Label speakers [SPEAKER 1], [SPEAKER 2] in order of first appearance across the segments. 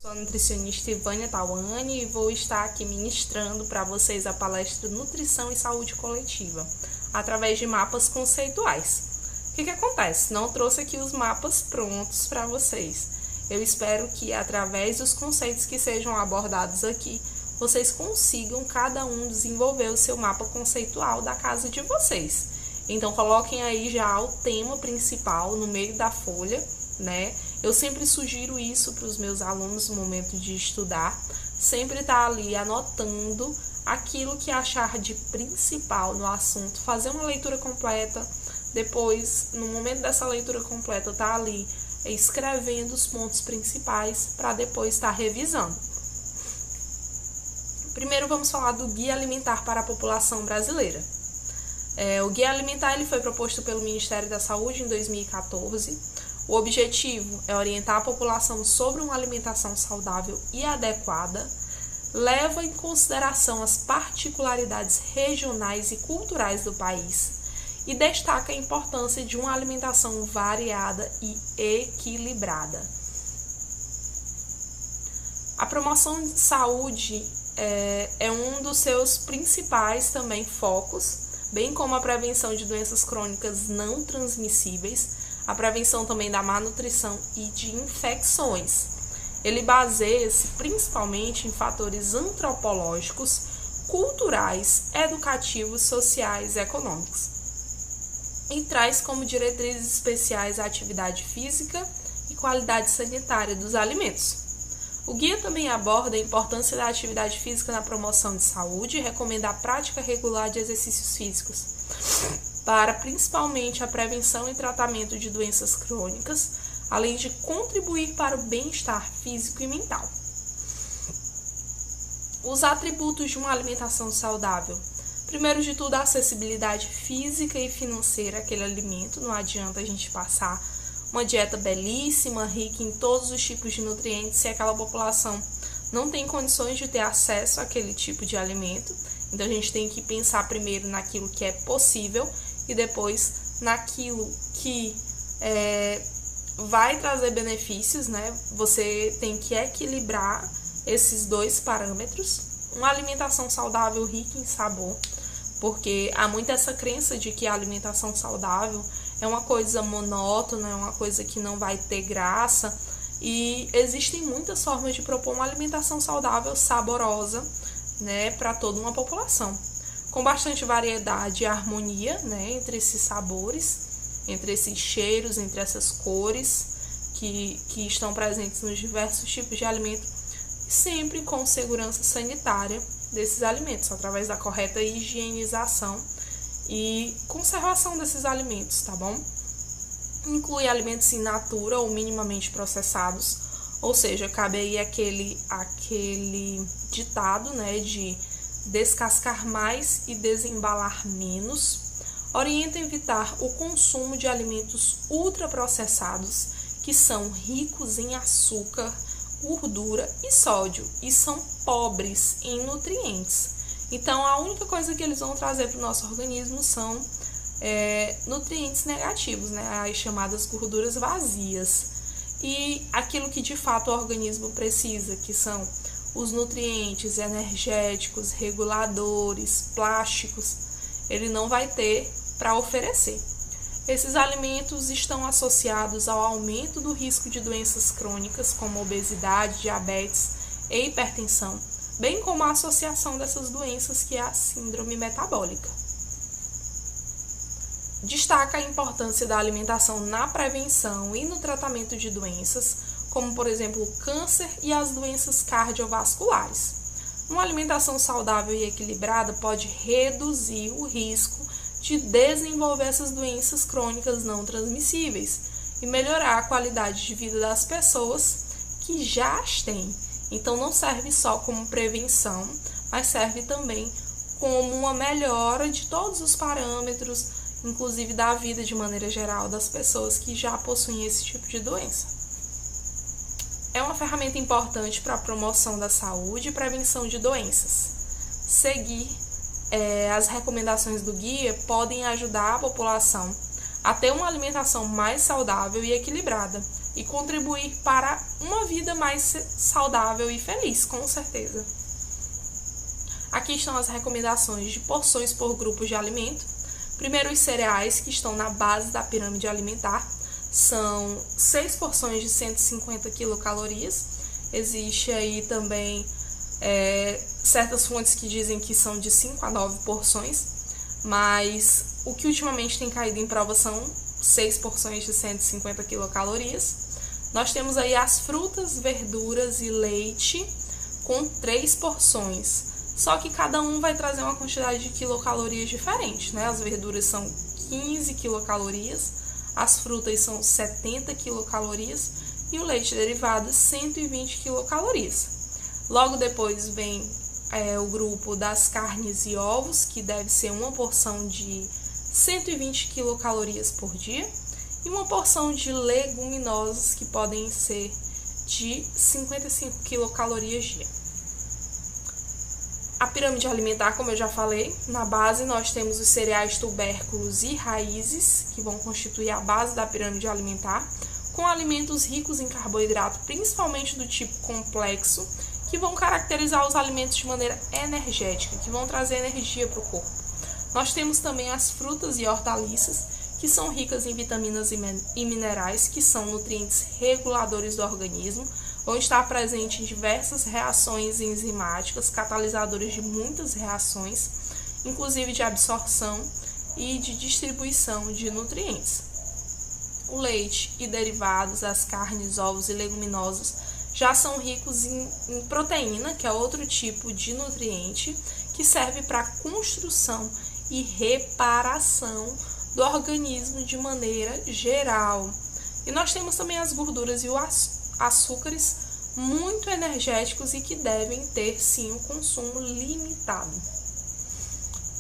[SPEAKER 1] Sou a nutricionista Ivânia Tawane e vou estar aqui ministrando para vocês a palestra Nutrição e Saúde Coletiva, através de mapas conceituais. O que acontece? Não trouxe aqui os mapas prontos para vocês. Eu espero que, através dos conceitos que sejam abordados aqui, vocês consigam cada um desenvolver o seu mapa conceitual da casa de vocês. Então, coloquem aí já o tema principal no meio da folha, né? Eu sempre sugiro isso para os meus alunos no momento de estudar, sempre estar ali anotando aquilo que achar de principal no assunto, fazer uma leitura completa, depois, no momento dessa leitura completa, estar ali escrevendo os pontos principais para depois estar revisando. Primeiro vamos falar do Guia Alimentar para a População Brasileira. O Guia Alimentar ele foi proposto pelo Ministério da Saúde em 2014. O objetivo é orientar a população sobre uma alimentação saudável e adequada, leva em consideração as particularidades regionais e culturais do país e destaca a importância de uma alimentação variada e equilibrada. A promoção de saúde é um dos seus principais também focos, bem como a prevenção de doenças crônicas não transmissíveis, a prevenção também da má nutrição e de infecções. Ele baseia-se principalmente em fatores antropológicos, culturais, educativos, sociais e econômicos. E traz como diretrizes especiais a atividade física e qualidade sanitária dos alimentos. O guia também aborda a importância da atividade física na promoção de saúde e recomenda a prática regular de exercícios físicos, para principalmente a prevenção e tratamento de doenças crônicas, além de contribuir para o bem-estar físico e mental. Os atributos de uma alimentação saudável. Primeiro de tudo, a acessibilidade física e financeira àquele alimento. Não adianta a gente passar uma dieta belíssima, rica em todos os tipos de nutrientes, se aquela população não tem condições de ter acesso àquele tipo de alimento. Então, a gente tem que pensar primeiro naquilo que é possível e depois naquilo que vai trazer benefícios, né? Você tem que equilibrar esses dois parâmetros. Uma alimentação saudável rica em sabor, porque há muito essa crença de que a alimentação saudável é uma coisa monótona, é uma coisa que não vai ter graça, e existem muitas formas de propor uma alimentação saudável, saborosa, né, para toda uma população, com bastante variedade e harmonia, né, entre esses sabores, entre esses cheiros, entre essas cores que estão presentes nos diversos tipos de alimento, sempre com segurança sanitária desses alimentos, através da correta higienização e conservação desses alimentos, tá bom? Inclui alimentos in natura ou minimamente processados, ou seja, cabe aí aquele ditado, né, de descascar mais e desembalar menos. Orienta a evitar o consumo de alimentos ultraprocessados, que são ricos em açúcar, gordura e sódio, e são pobres em nutrientes. Então, a única coisa que eles vão trazer para o nosso organismo são nutrientes negativos, né, as chamadas gorduras vazias. E aquilo que de fato o organismo precisa, que são os nutrientes energéticos, reguladores, plásticos, ele não vai ter para oferecer. Esses alimentos estão associados ao aumento do risco de doenças crônicas, como obesidade, diabetes e hipertensão, bem como a associação dessas doenças, que é a síndrome metabólica. Destaca a importância da alimentação na prevenção e no tratamento de doenças, como, por exemplo, o câncer e as doenças cardiovasculares. Uma alimentação saudável e equilibrada pode reduzir o risco de desenvolver essas doenças crônicas não transmissíveis e melhorar a qualidade de vida das pessoas que já as têm. Então, não serve só como prevenção, mas serve também como uma melhora de todos os parâmetros, inclusive da vida de maneira geral das pessoas que já possuem esse tipo de doença. É uma ferramenta importante para a promoção da saúde e prevenção de doenças. Seguir as recomendações do guia podem ajudar a população a ter uma alimentação mais saudável e equilibrada, e contribuir para uma vida mais saudável e feliz, com certeza. Aqui estão as recomendações de porções por grupos de alimento. Primeiro, os cereais, que estão na base da pirâmide alimentar, são 6 porções de 150 quilocalorias. Existe aí também certas fontes que dizem que são de 5 a 9 porções, mas o que ultimamente tem caído em prova são 6 porções de 150 quilocalorias. Nós temos aí as frutas, verduras e leite com 3 porções. Só que cada um vai trazer uma quantidade de quilocalorias diferente, né? As verduras são 15 quilocalorias, as frutas são 70 quilocalorias e o leite derivado 120 quilocalorias. Logo depois vem o grupo das carnes e ovos, que deve ser uma porção de 120 quilocalorias por dia, e uma porção de leguminosas, que podem ser de 55 quilocalorias dia. A pirâmide alimentar, como eu já falei, na base nós temos os cereais, tubérculos e raízes, que vão constituir a base da pirâmide alimentar, com alimentos ricos em carboidrato, principalmente do tipo complexo, que vão caracterizar os alimentos de maneira energética, que vão trazer energia para o corpo. Nós temos também as frutas e hortaliças, que são ricas em vitaminas e minerais, que são nutrientes reguladores do organismo, vão estar presentes em diversas reações enzimáticas, catalisadores de muitas reações, inclusive de absorção e de distribuição de nutrientes. O leite e derivados, as carnes, ovos e leguminosas já são ricos em proteína, que é outro tipo de nutriente, que serve para a construção e reparação do organismo de maneira geral. E nós temos também as gorduras e os açúcares muito energéticos e que devem ter, sim, um consumo limitado.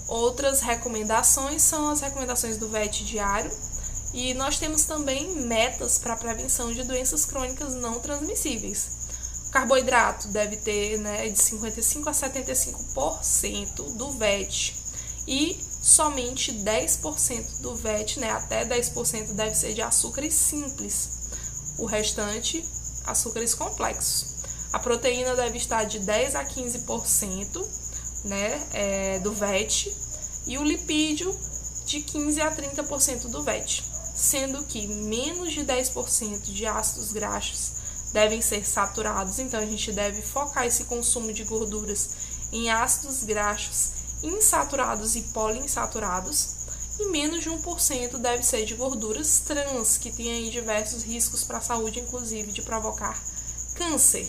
[SPEAKER 1] Outras recomendações são as recomendações do VET diário, e nós temos também metas para a prevenção de doenças crônicas não transmissíveis. O carboidrato deve ter de 55% a 75% do VET, e somente 10% do VET, até 10% deve ser de açúcares simples. O restante, açúcares complexos. A proteína deve estar de 10% a 15% do VET, e o lipídio de 15% a 30% do VET, sendo que menos de 10% de ácidos graxos devem ser saturados. Então a gente deve focar esse consumo de gorduras em ácidos graxos insaturados e poliinsaturados, e menos de 1% deve ser de gorduras trans, que tem aí diversos riscos para a saúde, inclusive de provocar câncer.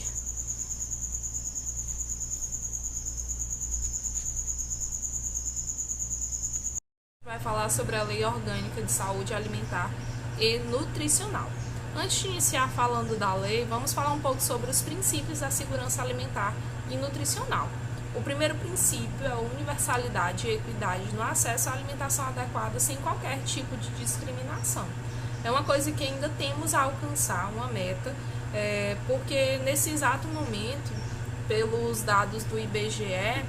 [SPEAKER 1] Vai falar sobre a Lei Orgânica de Saúde Alimentar e Nutricional. Antes de iniciar falando da lei, vamos falar um pouco sobre os princípios da segurança alimentar e nutricional. O primeiro princípio é a universalidade e equidade no acesso à alimentação adequada sem qualquer tipo de discriminação. É uma coisa que ainda temos a alcançar, uma meta, porque nesse exato momento, pelos dados do IBGE,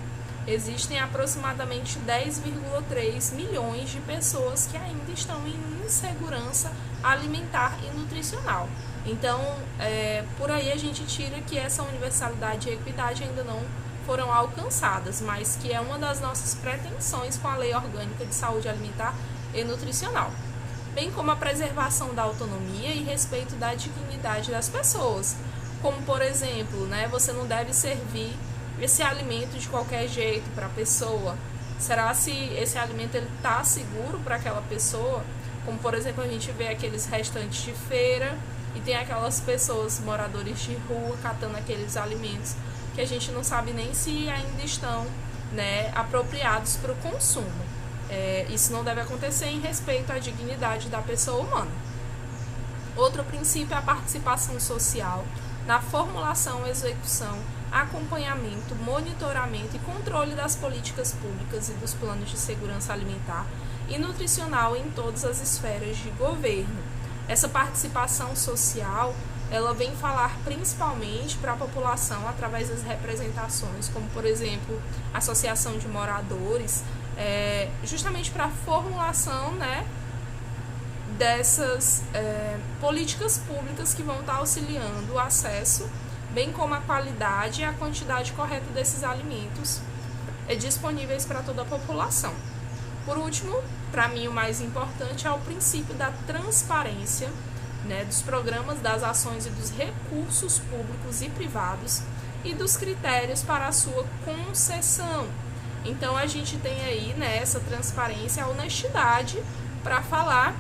[SPEAKER 1] existem aproximadamente 10,3 milhões de pessoas que ainda estão em insegurança alimentar e nutricional. Então, por aí a gente tira que essa universalidade e equidade ainda não foram alcançadas, mas que é uma das nossas pretensões com a Lei Orgânica de Saúde Alimentar e Nutricional, bem como a preservação da autonomia e respeito da dignidade das pessoas, como por exemplo, você não deve servir esse alimento de qualquer jeito para a pessoa. Será se esse alimento está seguro para aquela pessoa? Como por exemplo, a gente vê aqueles restantes de feira e tem aquelas pessoas, moradores de rua, catando aqueles alimentos que a gente não sabe nem se ainda estão apropriados para o consumo. Isso não deve acontecer em respeito à dignidade da pessoa humana. Outro princípio é a participação social na formulação, execução, acompanhamento, monitoramento e controle das políticas públicas e dos planos de segurança alimentar e nutricional em todas as esferas de governo. Essa participação social, ela vem falar principalmente para a população através das representações, como por exemplo, a associação de moradores, justamente para a formulação dessas políticas públicas que vão estar auxiliando o acesso, bem como a qualidade e a quantidade correta desses alimentos disponíveis para toda a população. Por último, para mim o mais importante é o princípio da transparência, né, dos programas, das ações e dos recursos públicos e privados e dos critérios para a sua concessão. Então a gente tem aí, né, essa transparência, a honestidade para falar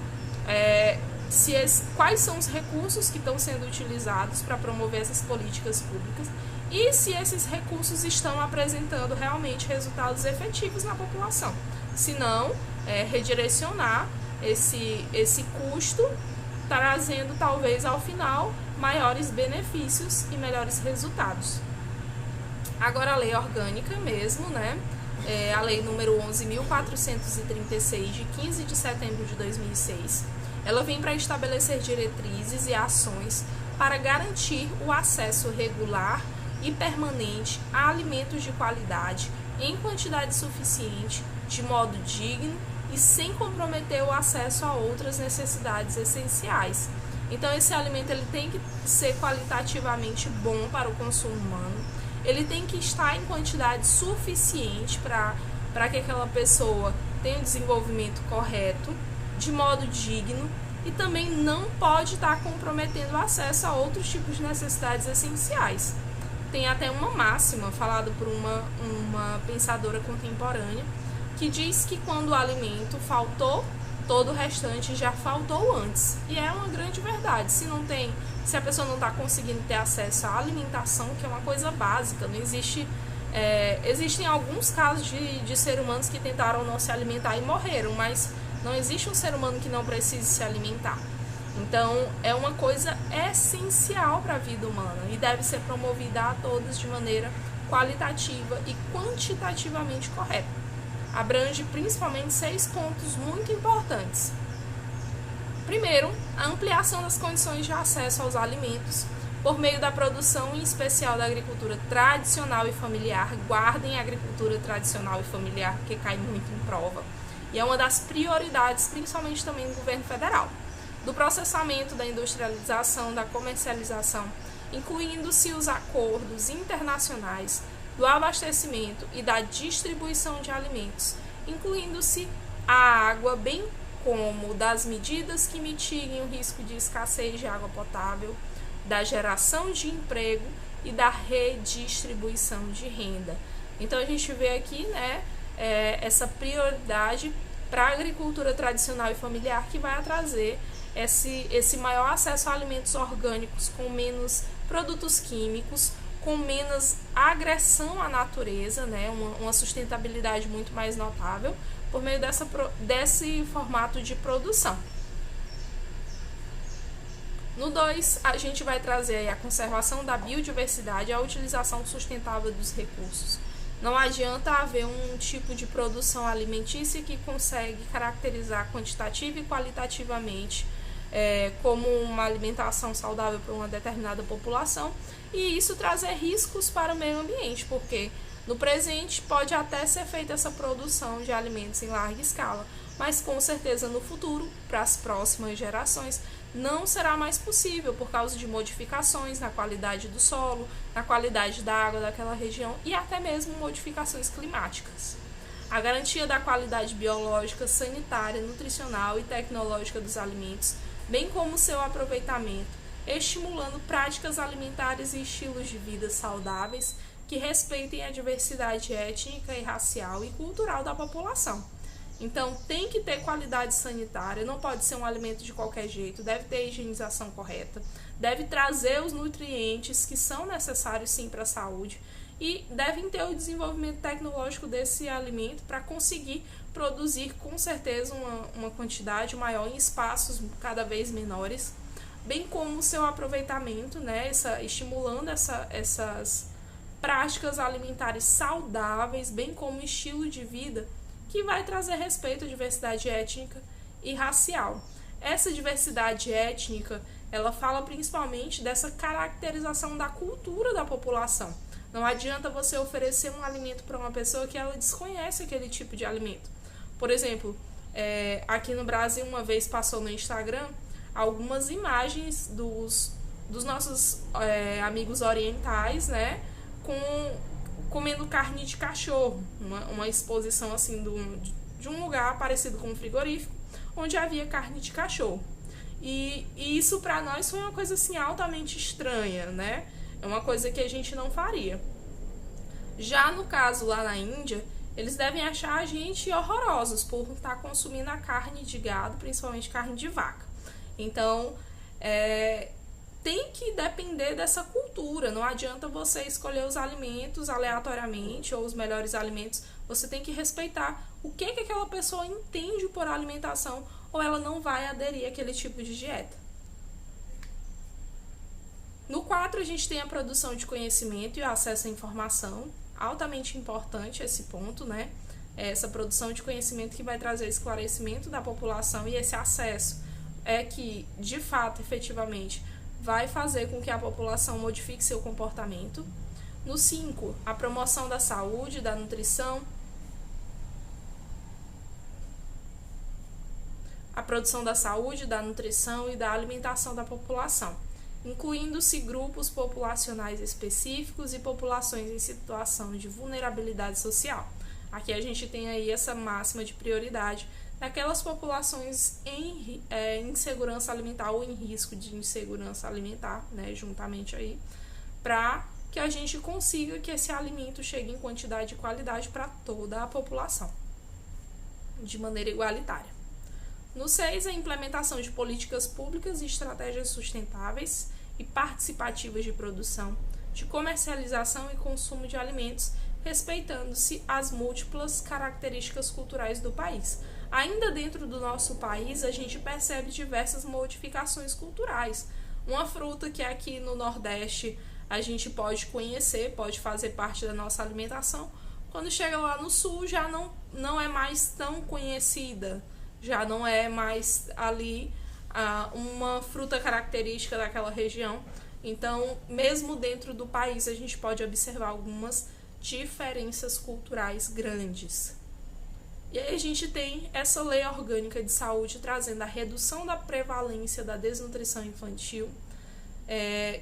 [SPEAKER 1] quais são os recursos que estão sendo utilizados para promover essas políticas públicas e se esses recursos estão apresentando realmente resultados efetivos na população. Se não, redirecionar esse custo, trazendo talvez ao final maiores benefícios e melhores resultados. Agora a lei orgânica mesmo, né? A lei número 11.436, de 15 de setembro de 2006, ela vem para estabelecer diretrizes e ações para garantir o acesso regular e permanente a alimentos de qualidade em quantidade suficiente, de modo digno e sem comprometer o acesso a outras necessidades essenciais. Então esse alimento ele tem que ser qualitativamente bom para o consumo humano, ele tem que estar em quantidade suficiente para que aquela pessoa tenha o desenvolvimento correto, de modo digno, e também não pode estar comprometendo o acesso a outros tipos de necessidades essenciais. Tem até uma máxima falada por uma pensadora contemporânea que diz que quando o alimento faltou, todo o restante já faltou antes. E é uma grande verdade. Se a pessoa não está conseguindo ter acesso à alimentação, que é uma coisa básica, não existe... existem alguns casos de seres humanos que tentaram não se alimentar e morreram, mas não existe um ser humano que não precise se alimentar. Então, é uma coisa essencial para a vida humana e deve ser promovida a todos de maneira qualitativa e quantitativamente correta. Abrange principalmente 6 pontos muito importantes. Primeiro, a ampliação das condições de acesso aos alimentos por meio da produção, em especial da agricultura tradicional e familiar. Guardem a agricultura tradicional e familiar, porque cai muito em prova. E é uma das prioridades, principalmente também do governo federal. Do processamento, da industrialização, da comercialização, incluindo-se os acordos internacionais, do abastecimento e da distribuição de alimentos, incluindo-se a água, bem como das medidas que mitiguem o risco de escassez de água potável, da geração de emprego e da redistribuição de renda. Então a gente vê aqui, né, essa prioridade para a agricultura tradicional e familiar, que vai trazer esse maior acesso a alimentos orgânicos com menos produtos químicos, com menos agressão à natureza, né, uma sustentabilidade muito mais notável por meio desse formato de produção. No 2, a gente vai trazer aí a conservação da biodiversidade e a utilização sustentável dos recursos. Não adianta haver um tipo de produção alimentícia que consegue caracterizar quantitativa e qualitativamente como uma alimentação saudável para uma determinada população e isso trazer riscos para o meio ambiente, porque no presente pode até ser feita essa produção de alimentos em larga escala, mas com certeza no futuro, para as próximas gerações, não será mais possível por causa de modificações na qualidade do solo, na qualidade da água daquela região e até mesmo modificações climáticas. A garantia da qualidade biológica, sanitária, nutricional e tecnológica dos alimentos, bem como seu aproveitamento, estimulando práticas alimentares e estilos de vida saudáveis que respeitem a diversidade étnica e racial e cultural da população. Então, tem que ter qualidade sanitária, não pode ser um alimento de qualquer jeito, deve ter a higienização correta, deve trazer os nutrientes que são necessários sim para a saúde e devem ter o desenvolvimento tecnológico desse alimento para conseguir produzir com certeza uma quantidade maior em espaços cada vez menores, bem como o seu aproveitamento, né, estimulando essas práticas alimentares saudáveis, bem como estilo de vida que vai trazer respeito à diversidade étnica e racial. Essa diversidade étnica, ela fala principalmente dessa caracterização da cultura da população. Não adianta você oferecer um alimento para uma pessoa que ela desconhece aquele tipo de alimento. Por exemplo, aqui no Brasil, uma vez passou no Instagram algumas imagens dos nossos amigos orientais, né, comendo carne de cachorro, uma exposição assim de um lugar parecido com um frigorífico, onde havia carne de cachorro. E isso para nós foi uma coisa assim altamente estranha, né? É uma coisa que a gente não faria. Já no caso lá na Índia, eles devem achar a gente horrorosos por estar consumindo a carne de gado, principalmente carne de vaca. Então, tem que depender dessa cultura. Não adianta você escolher os alimentos aleatoriamente ou os melhores alimentos. Você tem que respeitar o que aquela pessoa entende por alimentação, ou ela não vai aderir àquele tipo de dieta. No 4, a gente tem a produção de conhecimento e o acesso à informação. Altamente importante esse ponto, né? Essa produção de conhecimento que vai trazer esclarecimento da população, e esse acesso é que, de fato, efetivamente, vai fazer com que a população modifique seu comportamento. No 5, a promoção da saúde, da nutrição, a produção da saúde, da nutrição e da alimentação da população, incluindo-se grupos populacionais específicos e populações em situação de vulnerabilidade social. Aqui a gente tem aí essa máxima de prioridade daquelas populações em insegurança alimentar ou em risco de insegurança alimentar, né, juntamente aí, para que a gente consiga que esse alimento chegue em quantidade e qualidade para toda a população, de maneira igualitária. No 6, a implementação de políticas públicas e estratégias sustentáveis e participativas de produção, de comercialização e consumo de alimentos, respeitando-se as múltiplas características culturais do país. Ainda dentro do nosso país, a gente percebe diversas modificações culturais. Uma fruta que aqui no Nordeste a gente pode conhecer, pode fazer parte da nossa alimentação, quando chega lá no Sul já não é mais tão conhecida, já não é mais ali uma fruta característica daquela região. Então, mesmo dentro do país, a gente pode observar algumas diferenças culturais grandes. E aí a gente tem essa lei orgânica de saúde trazendo a redução da prevalência da desnutrição infantil,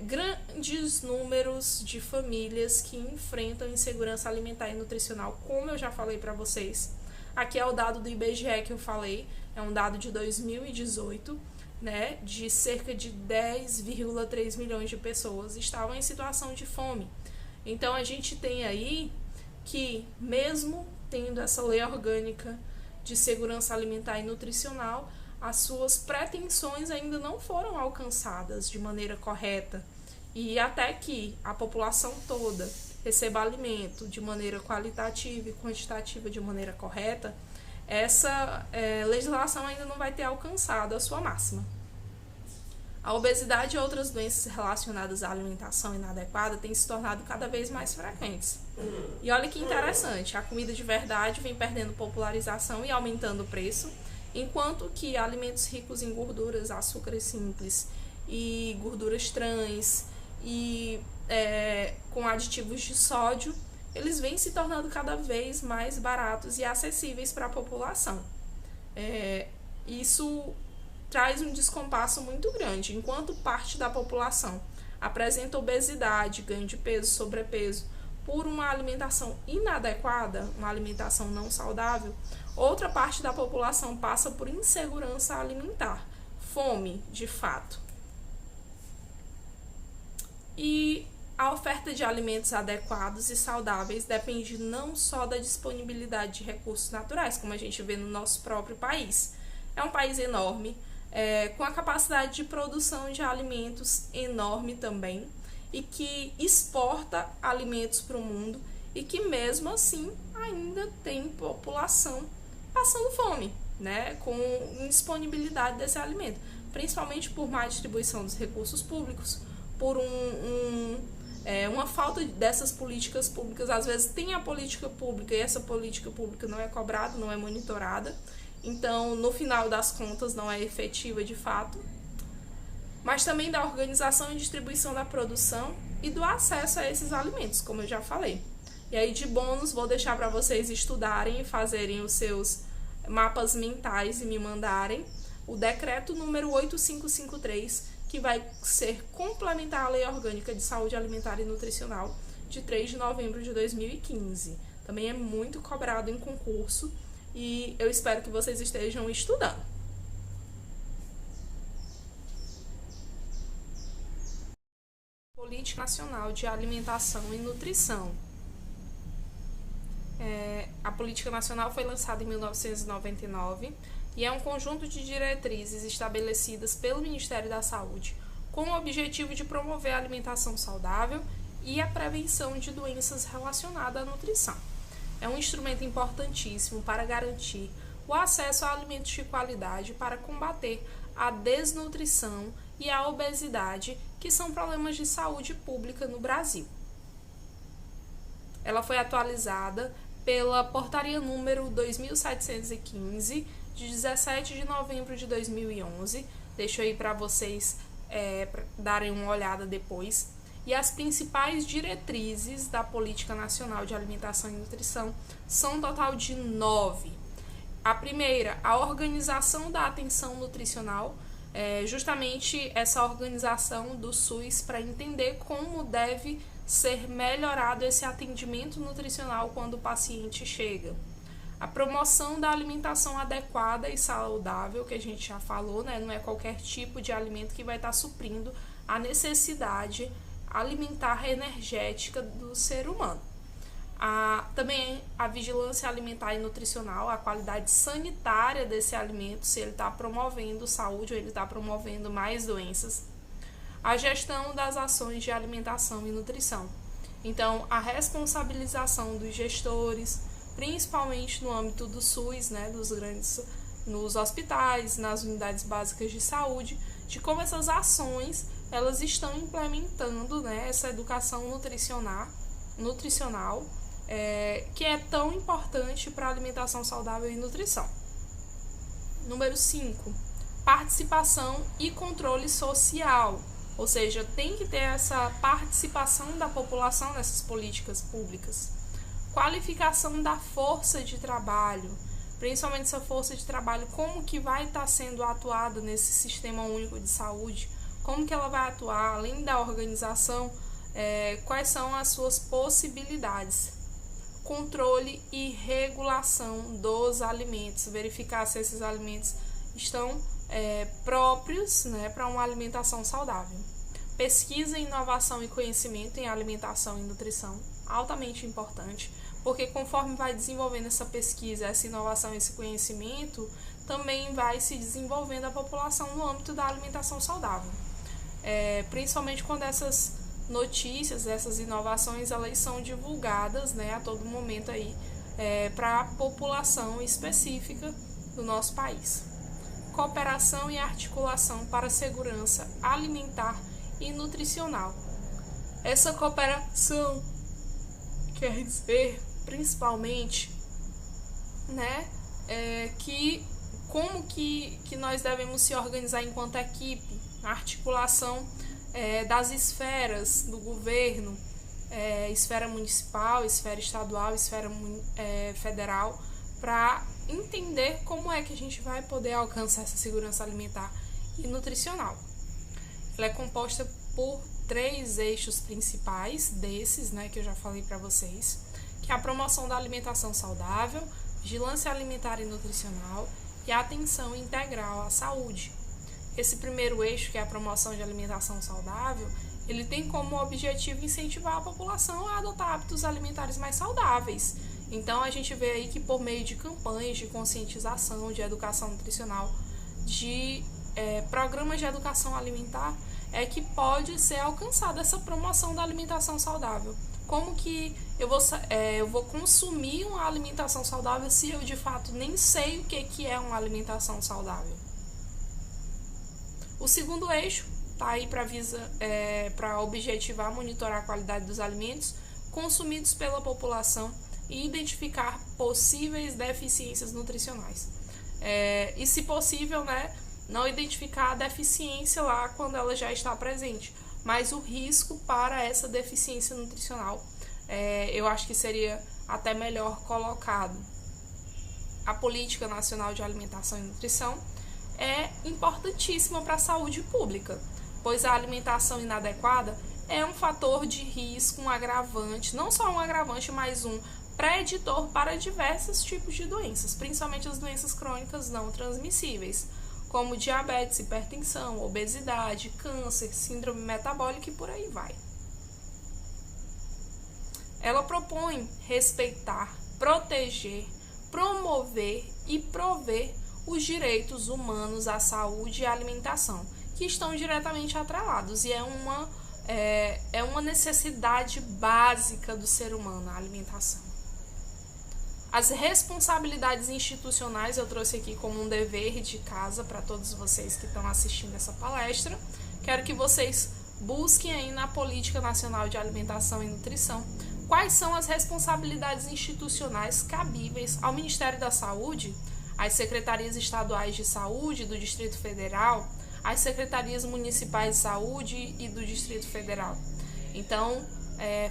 [SPEAKER 1] grandes números de famílias que enfrentam insegurança alimentar e nutricional, como eu já falei para vocês. Aqui é o dado do IBGE que eu falei, é um dado de 2018, né, de cerca de 10,3 milhões de pessoas estavam em situação de fome. Então a gente tem aí que, mesmo tendo essa lei orgânica de segurança alimentar e nutricional, as suas pretensões ainda não foram alcançadas de maneira correta. E até que a população toda receba alimento de maneira qualitativa e quantitativa de maneira correta, essa legislação ainda não vai ter alcançado a sua máxima. A obesidade e outras doenças relacionadas à alimentação inadequada têm se tornado cada vez mais frequentes. E olha que interessante, a comida de verdade vem perdendo popularização e aumentando o preço, enquanto que alimentos ricos em gorduras, açúcares simples e gorduras trans e com aditivos de sódio, eles vêm se tornando cada vez mais baratos e acessíveis para a população. Isso traz um descompasso muito grande. Enquanto parte da população apresenta obesidade, ganho de peso, sobrepeso, por uma alimentação inadequada, uma alimentação não saudável, outra parte da população passa por insegurança alimentar, fome, de fato. E a oferta de alimentos adequados e saudáveis depende não só da disponibilidade de recursos naturais, como a gente vê no nosso próprio país. É um país enorme, com a capacidade de produção de alimentos enorme também, e que exporta alimentos para o mundo, e que mesmo assim ainda tem população passando fome, né, com indisponibilidade desse alimento, principalmente por má distribuição dos recursos públicos, por uma falta dessas políticas públicas. Às vezes tem a política pública e essa política pública não é cobrada, não é monitorada, então no final das contas não é efetiva de fato. Mas também da organização e distribuição da produção e do acesso a esses alimentos, como eu já falei. E aí, de bônus, vou deixar para vocês estudarem e fazerem os seus mapas mentais e me mandarem o decreto número 8553, que vai ser complementar à Lei Orgânica de Saúde Alimentar e Nutricional de 3 de novembro de 2015. Também é muito cobrado em concurso e eu espero que vocês estejam estudando. Política Nacional de Alimentação e Nutrição. A Política Nacional foi lançada em 1999 e é um conjunto de diretrizes estabelecidas pelo Ministério da Saúde com o objetivo de promover a alimentação saudável e a prevenção de doenças relacionadas à nutrição. É um instrumento importantíssimo para garantir o acesso a alimentos de qualidade para combater a desnutrição e a obesidade, que são problemas de saúde pública no Brasil. Ela foi atualizada pela Portaria número 2715, de 17 de novembro de 2011. Deixo aí para vocês darem uma olhada depois. E as principais diretrizes da Política Nacional de Alimentação e Nutrição são um total de 9. A primeira, a organização da atenção nutricional, justamente essa organização do SUS para entender como deve ser melhorado esse atendimento nutricional quando o paciente chega. A promoção da alimentação adequada e saudável, que a gente já falou, né? Não é qualquer tipo de alimento que vai estar suprindo a necessidade alimentar energética do ser humano. Também a vigilância alimentar e nutricional, a qualidade sanitária desse alimento, se ele está promovendo saúde ou ele está promovendo mais doenças. A gestão das ações de alimentação e nutrição. Então, a responsabilização dos gestores, principalmente no âmbito do SUS, né, nos hospitais, nas unidades básicas de saúde, de como essas ações elas estão implementando, né, essa educação nutricional, que é tão importante para a alimentação saudável e nutrição. Número 5, participação e controle social, ou seja, tem que ter essa participação da população nessas políticas públicas. Qualificação da força de trabalho, principalmente essa força de trabalho, como que vai estar sendo atuada nesse sistema único de saúde, como que ela vai atuar, além da organização, quais são as suas possibilidades. Controle e regulação dos alimentos, verificar se esses alimentos estão próprios, né, para uma alimentação saudável. Pesquisa, inovação e conhecimento em alimentação e nutrição, altamente importante, porque conforme vai desenvolvendo essa pesquisa, essa inovação, esse conhecimento, também vai se desenvolvendo a população no âmbito da alimentação saudável. Principalmente quando essas notícias, essas inovações, elas são divulgadas, né, a todo momento aí, para a população específica do nosso país. Cooperação e articulação para a segurança alimentar e nutricional. Essa cooperação quer dizer, principalmente, né, como que nós devemos se organizar enquanto equipe, a articulação das esferas do governo, esfera municipal, esfera estadual, esfera federal, para entender como é que a gente vai poder alcançar essa segurança alimentar e nutricional. Ela é composta por 3 eixos principais desses, né, que eu já falei para vocês, que é a promoção da alimentação saudável, vigilância alimentar e nutricional e a atenção integral à saúde. Esse primeiro eixo, que é a promoção de alimentação saudável, ele tem como objetivo incentivar a população a adotar hábitos alimentares mais saudáveis. Então, a gente vê aí que por meio de campanhas de conscientização, de educação nutricional, de programas de educação alimentar, é que pode ser alcançada essa promoção da alimentação saudável. Como que eu vou consumir uma alimentação saudável se eu, de fato, nem sei o que é uma alimentação saudável? O segundo eixo está aí para objetivar, monitorar a qualidade dos alimentos consumidos pela população e identificar possíveis deficiências nutricionais. E, se possível, né, não identificar a deficiência lá quando ela já está presente, mas o risco para essa deficiência nutricional, eu acho que seria até melhor colocado. a Política Nacional de Alimentação e Nutrição é importantíssima para a saúde pública, pois a alimentação inadequada é um fator de risco, um agravante, não só um agravante, mas um preditor para diversos tipos de doenças, principalmente as doenças crônicas não transmissíveis, como diabetes, hipertensão, obesidade, câncer, síndrome metabólica e por aí vai. Ela propõe respeitar, proteger, promover e prover os direitos humanos à saúde e à alimentação, que estão diretamente atrelados, e é uma necessidade básica do ser humano, a alimentação. As responsabilidades institucionais eu trouxe aqui como um dever de casa para todos vocês que estão assistindo essa palestra. Quero que vocês busquem aí na Política Nacional de Alimentação e Nutrição quais são as responsabilidades institucionais cabíveis ao Ministério da Saúde, às secretarias estaduais de saúde do Distrito Federal, às secretarias municipais de saúde e do Distrito Federal. Então,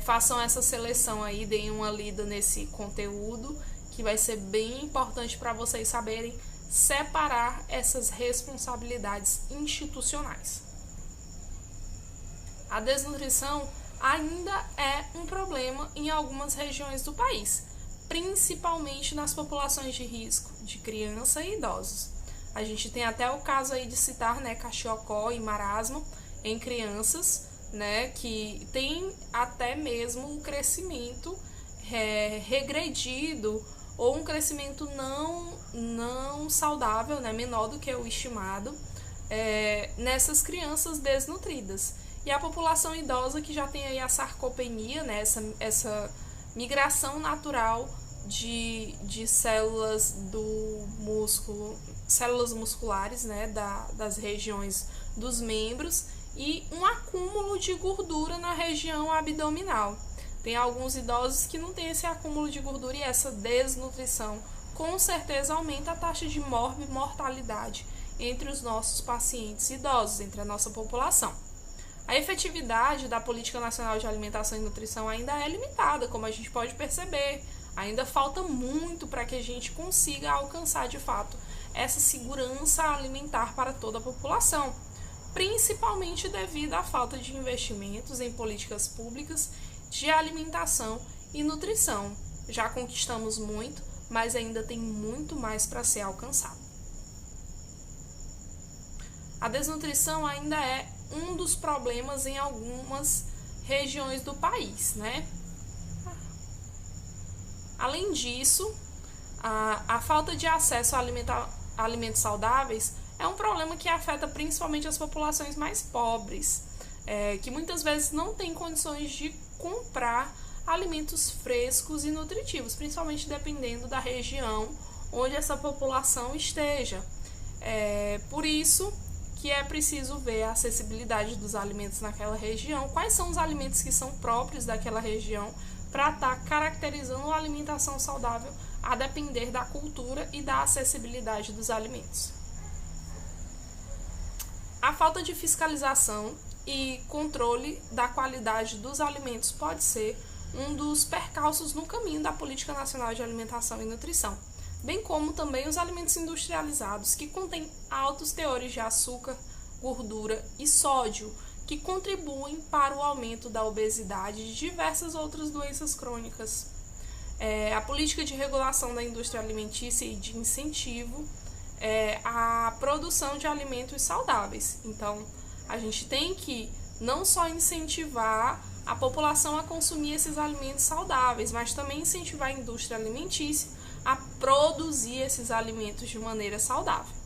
[SPEAKER 1] façam essa seleção aí, deem uma lida nesse conteúdo, que vai ser bem importante para vocês saberem separar essas responsabilidades institucionais. A desnutrição ainda é um problema em algumas regiões do país, principalmente nas populações de risco, de criança e idosos. A gente tem até o caso aí de citar, caxiocó e marasmo em crianças, que tem até mesmo um crescimento regredido ou um crescimento não saudável, menor do que o estimado, nessas crianças desnutridas. E a população idosa que já tem aí a sarcopenia, essa migração natural de células do músculo, células musculares, das regiões dos membros, e um acúmulo de gordura na região abdominal. Tem alguns idosos que não têm esse acúmulo de gordura, e essa desnutrição com certeza aumenta a taxa de mortalidade entre os nossos pacientes idosos, entre a nossa população. A efetividade da Política Nacional de Alimentação e Nutrição ainda é limitada, como a gente pode perceber. Ainda falta muito para que a gente consiga alcançar de fato essa segurança alimentar para toda a população, principalmente devido à falta de investimentos em políticas públicas de alimentação e nutrição. Já conquistamos muito, mas ainda tem muito mais para ser alcançado. A desnutrição ainda é um dos problemas em algumas regiões do país, Além disso, a falta de acesso a alimentos saudáveis é um problema que afeta principalmente as populações mais pobres, que muitas vezes não têm condições de comprar alimentos frescos e nutritivos, principalmente dependendo da região onde essa população esteja. Por isso que é preciso ver a acessibilidade dos alimentos naquela região, quais são os alimentos que são próprios daquela região, para estar caracterizando a alimentação saudável a depender da cultura e da acessibilidade dos alimentos. A falta de fiscalização e controle da qualidade dos alimentos pode ser um dos percalços no caminho da Política Nacional de Alimentação e Nutrição, bem como também os alimentos industrializados, que contêm altos teores de açúcar, gordura e sódio, que contribuem para o aumento da obesidade e de diversas outras doenças crônicas. A política de regulação da indústria alimentícia e de incentivo à produção de alimentos saudáveis. Então, a gente tem que não só incentivar a população a consumir esses alimentos saudáveis, mas também incentivar a indústria alimentícia a produzir esses alimentos de maneira saudável.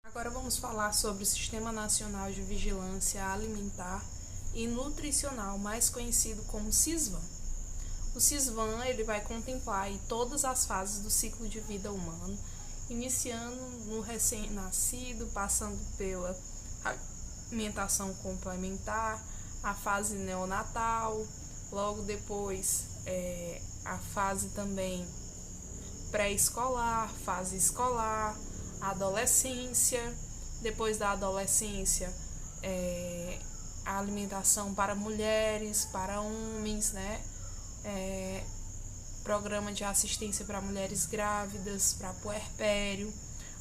[SPEAKER 1] Agora vamos falar sobre o Sistema Nacional de Vigilância Alimentar e Nutricional, mais conhecido como SISVAN. O SISVAN ele vai contemplar aí todas as fases do ciclo de vida humano, iniciando no recém-nascido, passando pela alimentação complementar, a fase neonatal, logo depois a fase também pré-escolar, fase escolar, a adolescência, depois da adolescência a alimentação para mulheres, para homens, né? Programa de assistência para mulheres grávidas, para puerpério,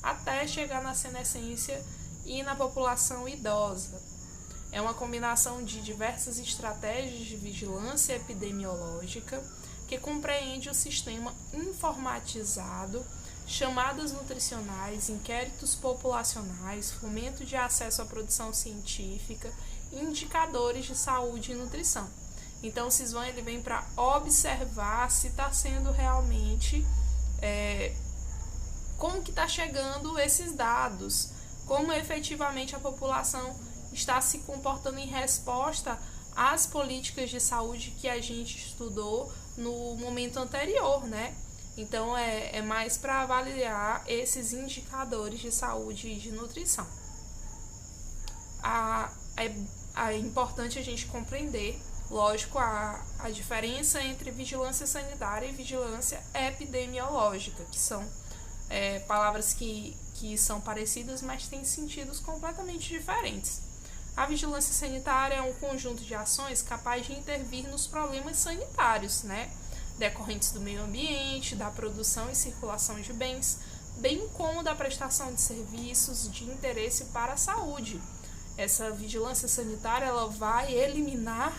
[SPEAKER 1] até chegar na senescência e na população idosa. É uma combinação de diversas estratégias de vigilância epidemiológica que compreende o sistema informatizado, chamadas nutricionais, inquéritos populacionais, fomento de acesso à produção científica, indicadores de saúde e nutrição. Então, o Sisvan ele vem para observar se está sendo realmente, como que está chegando esses dados, como efetivamente a população está se comportando em resposta às políticas de saúde que a gente estudou no momento anterior, né? Então, é mais para avaliar esses indicadores de saúde e de nutrição. É importante a gente compreender, lógico, a diferença entre vigilância sanitária e vigilância epidemiológica, que são palavras que são parecidas, mas têm sentidos completamente diferentes. A vigilância sanitária é um conjunto de ações capaz de intervir nos problemas sanitários, né, decorrentes do meio ambiente, da produção e circulação de bens, bem como da prestação de serviços de interesse para a saúde. Essa vigilância sanitária ela vai eliminar,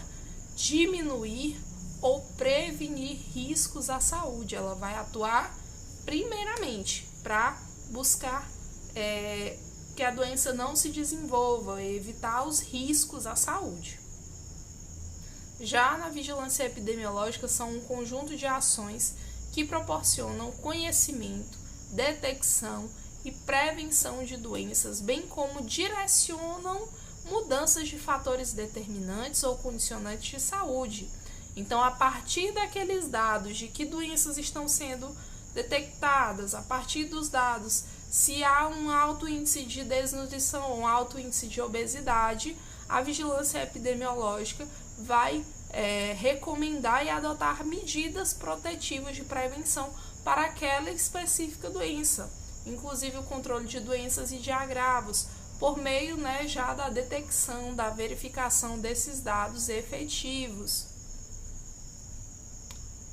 [SPEAKER 1] diminuir ou prevenir riscos à saúde. Ela vai atuar primeiramente para buscar que a doença não se desenvolva e evitar os riscos à saúde. Já na vigilância epidemiológica são um conjunto de ações que proporcionam conhecimento, detecção e prevenção de doenças, bem como direcionam mudanças de fatores determinantes ou condicionantes de saúde. Então, a partir daqueles dados de que doenças estão sendo detectadas, a partir dos dados se há um alto índice de desnutrição, um alto índice de obesidade, a vigilância epidemiológica vai recomendar e adotar medidas protetivas de prevenção para aquela específica doença, inclusive o controle de doenças e de agravos, por meio, né, já da detecção, da verificação desses dados efetivos.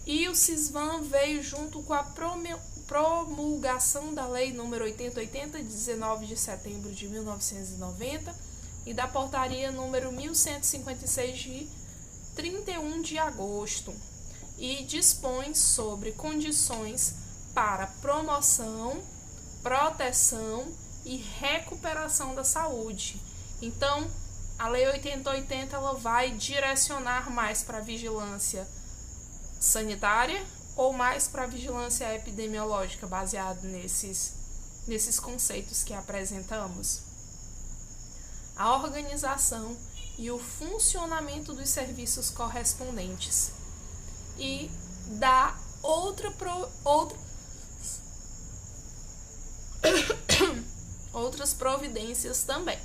[SPEAKER 1] E o Sisvan veio junto com a promulgação da Lei nº 8080, de 19 de setembro de 1990, e da Portaria número 1156, de 31 de agosto, e dispõe sobre condições para promoção, proteção e recuperação da saúde. Então, a Lei 8080 ela vai direcionar mais para a vigilância sanitária ou mais para a vigilância epidemiológica, baseado nesses conceitos que apresentamos. A organização e o funcionamento dos serviços correspondentes e da outras providências também.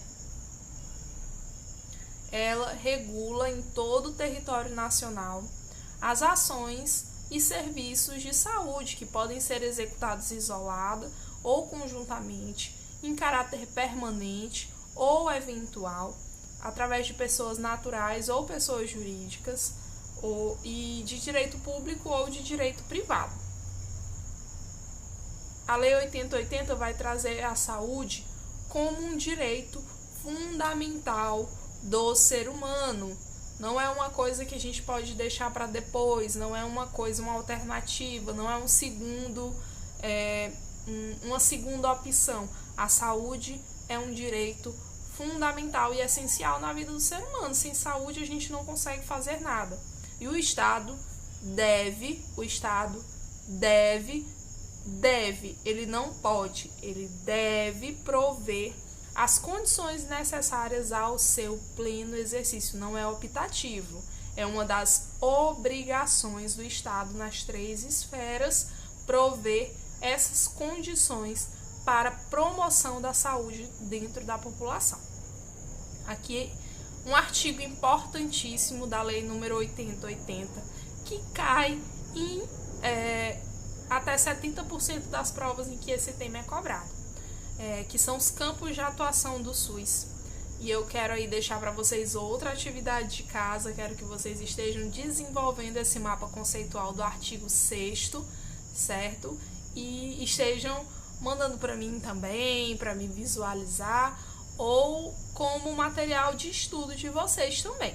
[SPEAKER 1] Ela regula em todo o território nacional as ações e serviços de saúde que podem ser executados isolada ou conjuntamente, em caráter permanente ou eventual, através de pessoas naturais ou pessoas jurídicas, e de direito público ou de direito privado. A Lei 8080 vai trazer a saúde como um direito fundamental do ser humano. Não é uma coisa que a gente pode deixar para depois, não é uma alternativa, não é uma segunda opção. A saúde é um direito fundamental e essencial na vida do ser humano. Sem saúde a gente não consegue fazer nada. E o Estado ele não pode, ele deve prover as condições necessárias ao seu pleno exercício. Não é optativo, é uma das obrigações do Estado nas 3 esferas prover essas condições para promoção da saúde dentro da população. Aqui um artigo importantíssimo da Lei nº 8080 que cai em até 70% das provas em que esse tema é cobrado, que são os campos de atuação do SUS. E eu quero aí deixar para vocês outra atividade de casa, quero que vocês estejam desenvolvendo esse mapa conceitual do artigo 6º, certo? E estejam mandando para mim também, para me visualizar, ou como material de estudo de vocês também.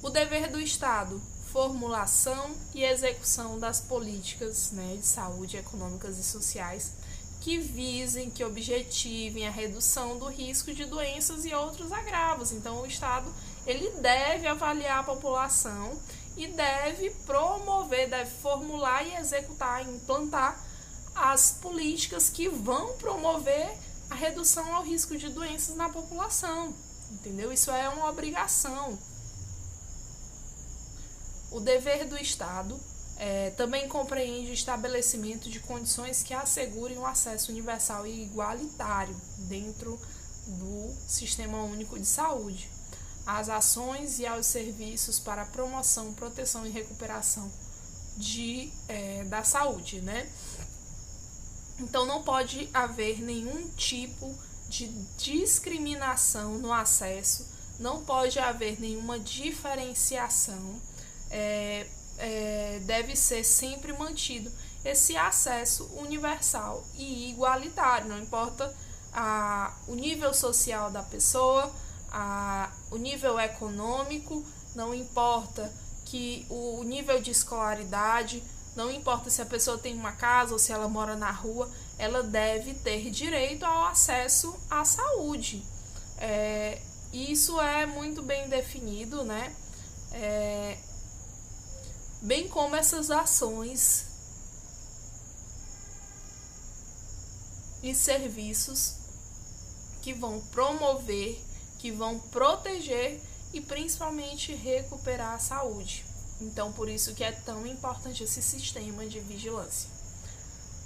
[SPEAKER 1] O dever do Estado: formulação e execução das políticas, de saúde, econômicas e sociais que visem, que objetivem a redução do risco de doenças e outros agravos. Então, o Estado ele deve avaliar a população e deve promover, deve formular e executar, implantar as políticas que vão promover a redução ao risco de doenças na população, entendeu? Isso é uma obrigação. O dever do Estado também compreende o estabelecimento de condições que assegurem o acesso universal e igualitário dentro do Sistema Único de Saúde, às ações e aos serviços para a promoção, proteção e recuperação da saúde, Então, não pode haver nenhum tipo de discriminação no acesso, não pode haver nenhuma diferenciação, deve ser sempre mantido esse acesso universal e igualitário, não importa o nível social da pessoa, o nível econômico, não importa que o nível de escolaridade, não importa se a pessoa tem uma casa ou se ela mora na rua, ela deve ter direito ao acesso à saúde. Isso é muito bem definido, bem como essas ações e serviços que vão promover, que vão proteger e principalmente recuperar a saúde. Então, por isso que é tão importante esse sistema de vigilância.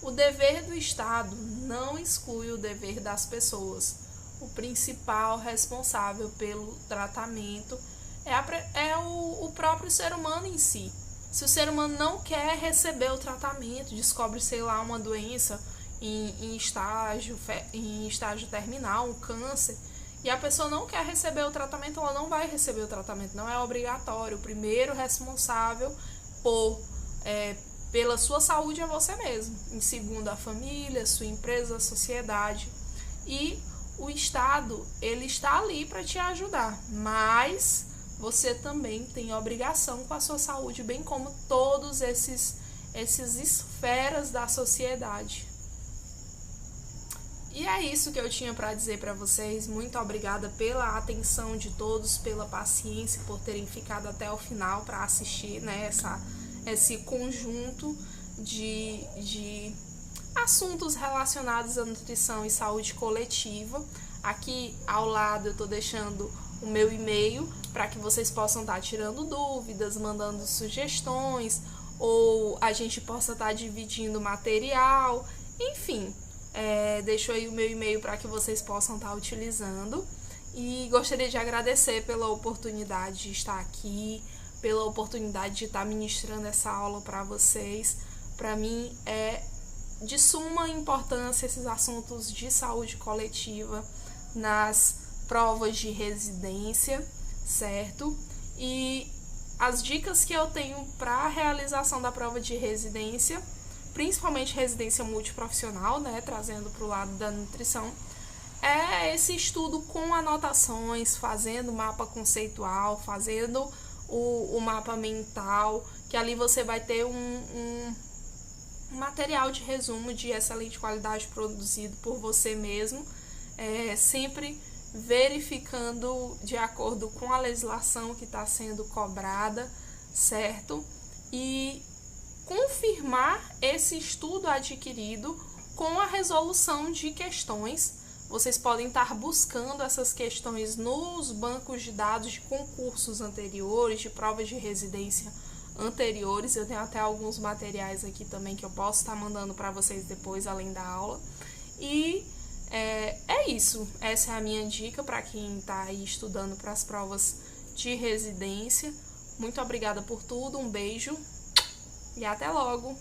[SPEAKER 1] O dever do Estado não exclui o dever das pessoas. O principal responsável pelo tratamento é o próprio ser humano em si. Se o ser humano não quer receber o tratamento, descobre, uma doença em estágio terminal, um câncer, e a pessoa não quer receber o tratamento, ela não vai receber o tratamento, não é obrigatório. O primeiro responsável pela sua saúde é você mesmo. Em segundo, a família, sua empresa, a sociedade. E o Estado, ele está ali para te ajudar, mas você também tem obrigação com a sua saúde, bem como todos esses esferas da sociedade. E é isso que eu tinha para dizer para vocês. Muito obrigada pela atenção de todos, pela paciência, por terem ficado até o final para assistir, esse conjunto de assuntos relacionados à nutrição e saúde coletiva. Aqui ao lado eu estou deixando o meu e-mail para que vocês possam estar tirando dúvidas, mandando sugestões, ou a gente possa estar dividindo material, enfim. Deixo aí o meu e-mail para que vocês possam estar utilizando. E gostaria de agradecer pela oportunidade de estar aqui, pela oportunidade de estar ministrando essa aula para vocês. Para mim é de suma importância esses assuntos de saúde coletiva nas provas de residência, certo? E as dicas que eu tenho para a realização da prova de residência, principalmente residência multiprofissional, trazendo para o lado da nutrição, é esse estudo com anotações, fazendo mapa conceitual, fazendo o mapa mental, que ali você vai ter um material de resumo de excelente qualidade produzido por você mesmo, sempre verificando de acordo com a legislação que está sendo cobrada, certo? E confirmar esse estudo adquirido com a resolução de questões. Vocês podem estar buscando essas questões nos bancos de dados de concursos anteriores, de provas de residência anteriores. Eu tenho até alguns materiais aqui também que eu posso estar mandando para vocês depois, além da aula. E é isso. Essa é a minha dica para quem está aí estudando para as provas de residência. Muito obrigada por tudo, um beijo e até logo!